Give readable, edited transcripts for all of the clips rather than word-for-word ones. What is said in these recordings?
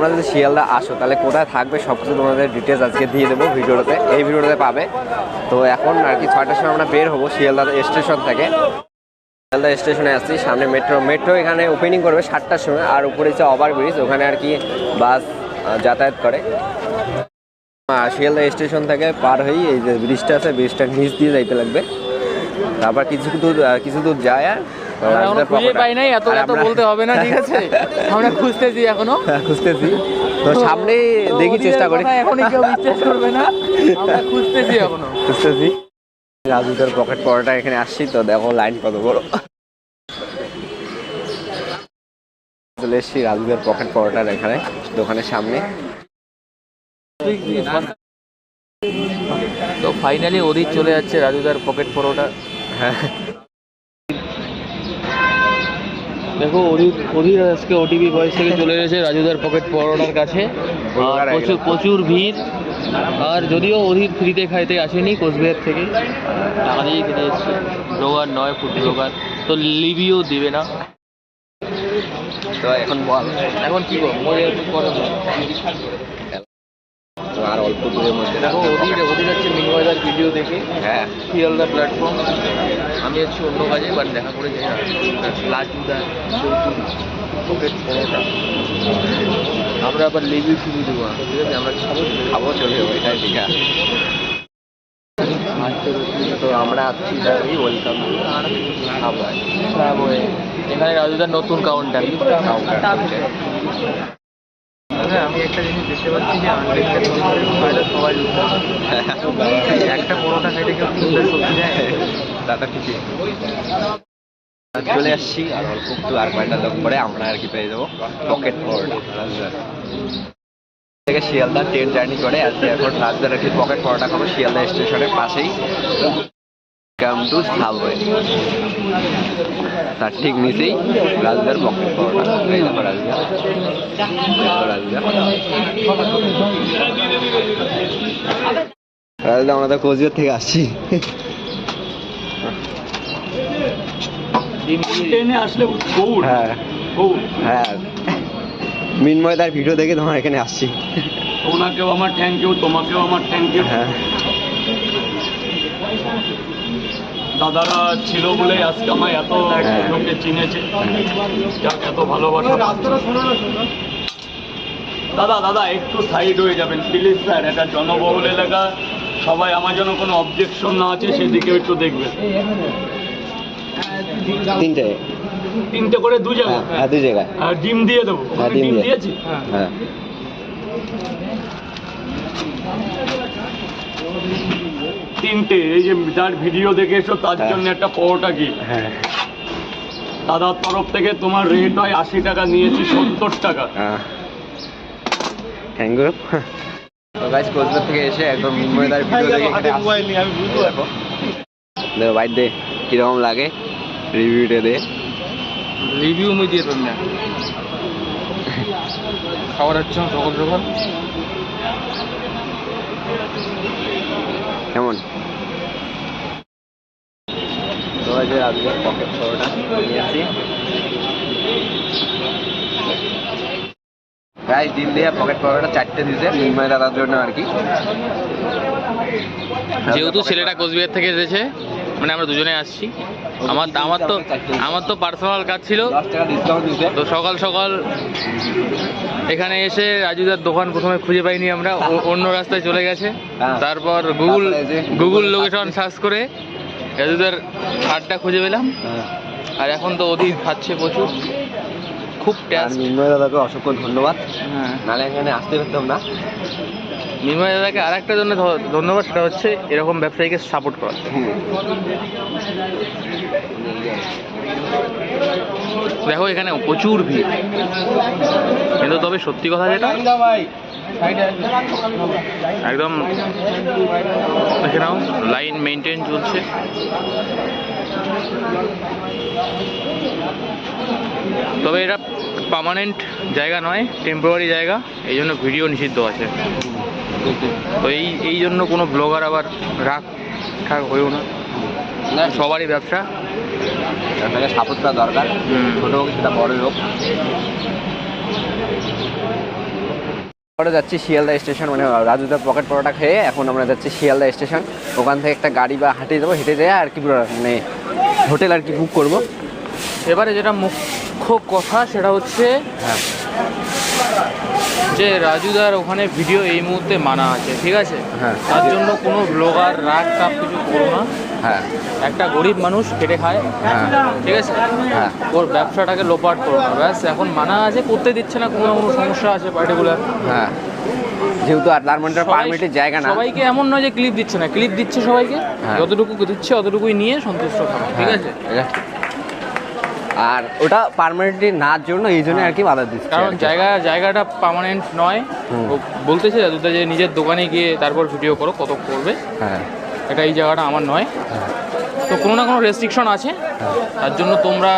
তোমরা যদি শিয়ালদা আসো তাহলে কোথায় থাকবে সব কিছু তোমাদের ডিটেলস আজকে দিয়ে দেবো ভিডিওতে, এই ভিডিওতে পাবে। তো এখন আর কি 6টার সময় আমরা বের হবো শিয়ালদা স্টেশন থেকে। শিয়ালদা স্টেশনে আসছি, সামনে মেট্রো এখানে ওপেনিং করবে 7টার সময়। আর উপরে হচ্ছে ওভারব্রিজ, ওখানে আর কি বাস যাতায়াত করে। শিয়ালদা স্টেশন থেকে পার হয়ে এই যে ব্রিজটা আছে, ব্রিজটার নিচ দিয়ে যাইতে লাগবে। তারপর কিছু দূর যায় আর খুঁজে পাই নাই, এত বলতে হবে না, ঠিক আছে? আমরা খুঁজতেছি এখনো, খুঁজতেছি তো সামনে দেখি চেষ্টা করি, এখনই কেউ বিশ্বাস করবে না, আমরা খুঁজতেছি এখনো খুঁজতেছি। রাজুদার পকেট পরোটা এখানে আসছি, তো দেখো লাইন কত বড়। চলে এসছি রাজুদার পকেট পরোটার এখানে দোকানের সামনে। তো ফাইনালি অধীর চলে যাচ্ছে রাজুদার পকেট পরোটা। হ্যাঁ দেখো অধীর আজকে ওটিপি বয়স থেকে চলে এসেছে রাজুদার পকেট পরোটার কাছে। প্রচুর ভিড়। আর যদিও অধীর ফ্রিতে খাইতে আসেনি, কোচবিহার থেকে টাকা দিয়ে খেতে এসছে। ব্লগার নয়, ফুড ব্লগার, তো লিভিও দিবে না। তো এখন বল, এখন কি করবো? আর অল্প দূরের মধ্যে দেখো অধীর হচ্ছে মিনময়দার ভিডিও দেখে হ্যাঁ শিয়ালদা প্ল্যাটফর্ম, আমি হচ্ছে অন্য কাজে, বাট দেখা করে যাই না। রাজুদা পকেট পরোটা আমরা আবার লিভিউ ফিরিয়ে দেবো, ঠিক আছে? আমরা খাবো চলে যাবো, এটাই ঠিক আছে। তো আমরা আসছি ওয়েলকাম খাবো। এখানে রাজুদার নতুন কাউন্টার। আমি একটা জিনিস দেখতে পাচ্ছি যে সবাই একটা পরোটা খাইতে কেউ তিনটা সবজি দেয়, দাদা ঠিকই। চলে আসছি আর অল্প একটু আর কয়টা লোক পরে আমরা আর কি পেয়ে যাবো পকেট পরোটা রাজদার থেকে। শিয়ালদা ট্রেন জার্নি করে আজকে এখন রাজদার আর কি পকেট পরোটা খাবো শিয়ালদা স্টেশনের পাশেই। কাম টু সাবওয়ে, তার ঠিক নিচেই রাজদার পকেট পরোটা। এই দেখো রাজদা, রাজদা আমরা তো কোচবিহার থেকে আসছি। আসলে হ্যাঁ হ্যাঁ, মিনময়দার ভিডিও দেখে তোমার এখানে আসছি। ওনাকেও আমার থ্যাংক ইউ, তোমাকেও আমার থ্যাংক ইউ। হ্যাঁ দাদারা ছিল বলে আজকে আমায় এত লোকে চিনেছে, যাক এত ভালোবাসা। দাদা একটু সাইড হয়ে যাবেন প্লিজ স্যার, এটা জনবহুল এলাকা, সবাই আমার জন্য কোনো অবজেকশন না আছে সেদিকেও একটু দেখবেন। তিনটে করে দু জায়গায়, হ্যাঁ 2 জায়গায়। আর ডিম দিয়ে দেবো। ডিম দিয়েছি, হ্যাঁ। তিনটে। এই যে যার ভিডিও দেখে এসো তার জন্য একটা পরোটা কি। হ্যাঁ দাদার তরফ থেকে তোমার রেট হয় 80 টাকা, নিয়েছি 70 টাকা। Thank you. তো গাইস কোচবিহার থেকে এসে একদম মিনময়দার ভিডিও দেখে দেখো ভাই দে কিরকম লাগে, রিভিউটা দে। রিভিউ আমি দিয়ে দেব না, খাবার হচ্ছে সকাল কেমন? তো যে আজকে পকেট পরোটা নিয়েছি গাইস, ডিম দিয়ে পকেট পরোটা 4টে দিয়েছে মিনময় দাদার জন্য আর কি। যেহেতু ছেলেটা কোচবিহার থেকে এসেছে, মানে আমরা দুজনে আসছি, আমার তো পার্সোনাল কাজ ছিল, 10 টাকা ডিসকাউন্ট দিয়েছে। তো সকাল এখানে এসে রাজুদার দোকান প্রথমে খুঁজে পাইনি আমরা, অন্য রাস্তায় চলে গেছে। তারপর গুগল লোকেশন সার্চ করে রাজুদার হাটটা খুঁজে পেলাম। আর এখন তো অধীর খাচ্ছে প্রচুর, খুব টেস্ট। মিনময় দাদাকে অসংখ্য ধন্যবাদ, নাহলে এখানে আসতে পারতাম না। মিনময় দাদাকে আর একটা জন্য ধন্যবাদ, সেটা হচ্ছে এরকম ব্যবসায়ীকে সাপোর্ট করা। দেখো এখানে প্রচুর ভিড়, কিন্তু তবে সত্যি কথা যেটা একদম দেখে নাও, লাইন মেনটেন চলছে। তবে এটা পার্মানেন্ট জায়গা নয়, টেম্পোরারি জায়গা, এই জন্য ভিডিও নিষিদ্ধ আছে। তো এই জন্য কোনো ব্লগার আবার রাগ ঠাক হয়েও না, সবারই ব্যবসা, সাপোর্ট করা দরকার, ছোটো হোক সেটা বড় হোক। পরে যাচ্ছি শিয়ালদা স্টেশন, মানে রাজুদার পকেট পরোটা খেয়ে এখন আমরা যাচ্ছি শিয়ালদা স্টেশন। ওখান থেকে একটা গাড়ি বা হাঁটে যাবো, হেঁটে যেয়ে আর কি মানে হোটেল আর কি বুক করবো। এবারে যেটা মুখ্য কথা সেটা হচ্ছে হ্যাঁ যে রাজুদার ওখানে ভিডিও এই মুহূর্তে মানা আছে, ঠিক আছে? হ্যাঁ। তার জন্য কোনো ব্লগার রাগ টাগ কিছু করো না। হ্যাঁ একটা গরিব মানুষ খেটে খায়, হ্যাঁ ঠিক আছে? হ্যাঁ ওর ব্যবসাটাকে লোপাট করো না, ব্যাস। এখন মানা আছে, করতে দিচ্ছে না, কোনো না কোনো সমস্যা আছে পার্টিকুলার। হ্যাঁ, যেহেতু আটলারমেন্টের পারমিটের জায়গা না। সবাইকে এমন নয় যে ক্লিপ দিচ্ছে না, ক্লিপ দিচ্ছে সবাইকে। হ্যাঁ। যতটুকু দিচ্ছে অতটুকুই নিয়ে সন্তুষ্ট থাকো, ঠিক আছে? এটা ঠিক। আর ওটা পার্মানেন্টলি নার জন্য এই জন্য আর কি বাধা দিচ্ছে, কারণ জায়গাটা পার্মানেন্ট নয়। ও বলতেছে দাদুদা যে নিজের দোকানে গিয়ে তারপর ভিডিও করো, কত করবে। হ্যাঁ এটা এই জায়গাটা আমার নয়, তো কোনো না কোনো রেস্ট্রিকশন আছে। তার জন্য তোমরা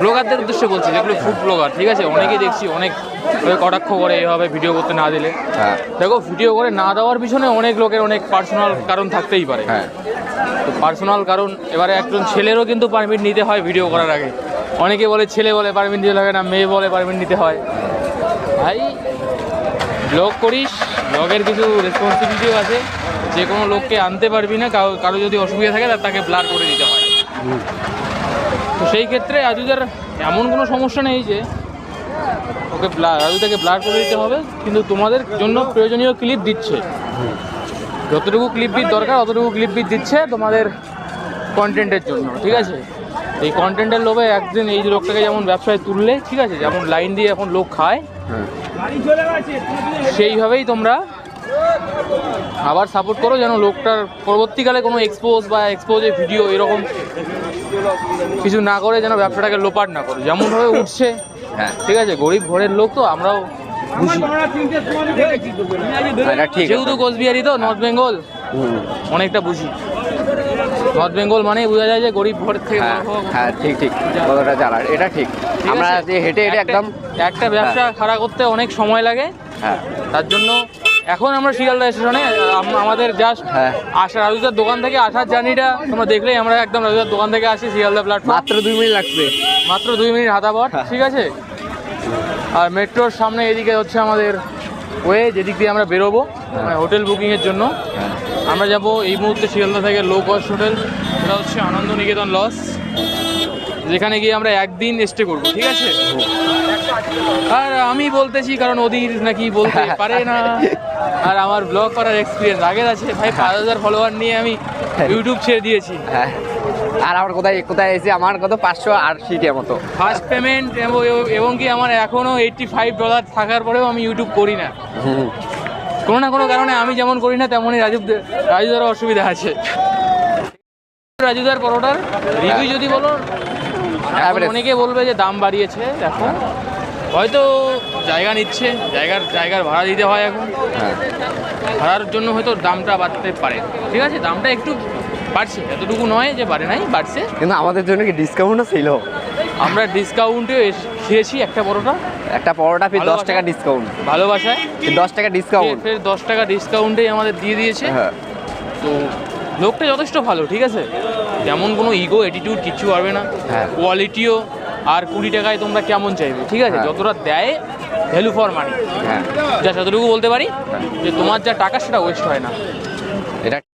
ব্লগারদের উদ্দেশ্যে বলছি, যেগুলো ফুড ব্লগার, ঠিক আছে? অনেকেই দেখছি অনেক কটাক্ষ করে এভাবে ভিডিও করতে না দিলে। হ্যাঁ দেখো, ভিডিও করে না দেওয়ার পিছনে অনেক লোকের অনেক পার্সোনাল কারণ থাকতেই পারে। হ্যাঁ তো পার্সোনাল কারণ, এবারে একজন ছেলেরও কিন্তু পারমিট নিতে হয় ভিডিও করার আগে। অনেকে বলে ছেলে বলে পারমিট নিতে লাগে না, মেয়ে বলে পারমিট নিতে হয়। ভাই, ব্লগ করিস, ব্লগের কিছু রেসপন্সিবিলিটিও আছে। যে কোনো লোককে আনতে পারবি না, কারো যদি অসুবিধা থাকে তাকে ব্লার করে দিতে হয়। তো সেই ক্ষেত্রে রাজুদার এমন কোনো সমস্যা নেই যে ওকে রাজুদাকে ব্লার করে দিতে হবে, কিন্তু তোমাদের জন্য প্রয়োজনীয় ক্লিপ দিচ্ছে। যতটুকু ক্লিপ বিট দরকার অতটুকু ক্লিপ বিট দিচ্ছে তোমাদের কন্টেন্টের জন্য, ঠিক আছে? এই কন্টেন্টের লোভে একদিন এই লোকটাকে যেমন ব্যবসায় তুললে, ঠিক আছে, যেমন লাইন দিয়ে এখন লোক খায়, সেইভাবেই তোমরা আবার সাপোর্ট করো, যেন লোকটার পরবর্তীকালে কোনো এক্সপোজে ভিডিও এরকম কিছু না করে, যেন ব্যবসাটাকে লোপাট না করে। যেমনভাবে উঠছে, হ্যাঁ ঠিক আছে? গরিব ঘরের লোক তো আমরাও বুঝি, এটা ঠিক। যেহেতু কোচবিহারি তো নর্থ বেঙ্গল, অনেকটা বুঝি। নর্থ বেঙ্গল মানে বোঝা যায় যে গরিব ঘরের থেকে হ্যাঁ হ্যাঁ ঠিক ঠিক, কতটা জ্বালার, এটা ঠিক। আমরা যে হেঁটে হেঁটে একদম একটা ব্যবসা খাড়া করতে অনেক সময় লাগে। হ্যাঁ তার জন্য এখন আমরা শিয়ালদা স্টেশনে, আমাদের জাস্ট হ্যাঁ আসা রাজুদার দোকান থেকে আসার জার্নিটা তোমরা দেখলেই, আমরা একদম রাজুদার দোকান থেকে আসি শিয়ালদা প্ল্যাটফর্ম, মাত্র 2 মিনিট লাগছে, মাত্র 2 মিনিট হাঁটা পথ, ঠিক আছে? আর মেট্রোর সামনে এদিকে হচ্ছে আমাদের ওয়ে, যেদিক দিয়ে আমরা বেরোবো মানে হোটেল বুকিংয়ের জন্য। হ্যাঁ আমরা যাব এই মুহূর্তে শিয়ালদা থেকে লো কস্ট হোটেল, সেটা হচ্ছে আনন্দ নিকেতন লজ, যেখানে গিয়ে আমরা একদিন স্টে করবো, ঠিক আছে? আর আমি বলতেছি কারণ ওদির নাকি বলতে পারে না, আর আমার ব্লগ করার এক্সপিরিয়েন্স আগের আছে ভাই। 5000 ফলোয়ার নিয়ে আমি ইউটিউব ছেড়ে দিয়েছি। হ্যাঁ। আর আমার কোথায় কোথায় এসে আমার কত 580 মতো ফার্স্ট পেমেন্ট, এবং কি আমার এখনও $85 থাকার পরেও আমি ইউটিউব করি না। কোনো না কোনো কারণে আমি যেমন করি না, তেমনই রাজুদারও অসুবিধা আছে। রাজুদার পরোটার রিভিউ যদি বলো, এখন অনেকে বলবে যে দাম বাড়িয়েছে। দেখো, হয়তো জায়গা নিচ্ছে, জায়গার ভাড়া দিতে হয় এখন, ভাড়ার জন্য হয়তো দামটা বাড়তে পারে, ঠিক আছে? দামটা একটু বাড়ছে, এতটুকু নয় যে বাড়ে নাই, বাড়ছে। কিন্তু আমাদের জন্য কি ডিসকাউন্টও ছিল? আমরা ডিসকাউন্টে খেয়েছি একটা পরোটা, একটা পরোটা ফির 10 টাকা ডিসকাউন্ট, ভালোবাসায় 10 টাকা ডিসকাউন্ট, ফের 10 টাকা ডিসকাউন্টেই আমাদের দিয়ে দিয়েছে। হ্যাঁ তো লোকটা যথেষ্ট ভালো, ঠিক আছে? যেমন কোনো ইগো অ্যাটিটিউড কিচ্ছু পারবে না। হ্যাঁ। কোয়ালিটিও, আর 20 টাকায় তোমরা কেমন চাইবে, ঠিক আছে? হ্যাঁ। যতটা দেয় ভ্যালু ফর মানি, হ্যাঁ যা যতটুকু বলতে পারি যে তোমার যা টাকা সেটা ওয়েস্ট হয় না।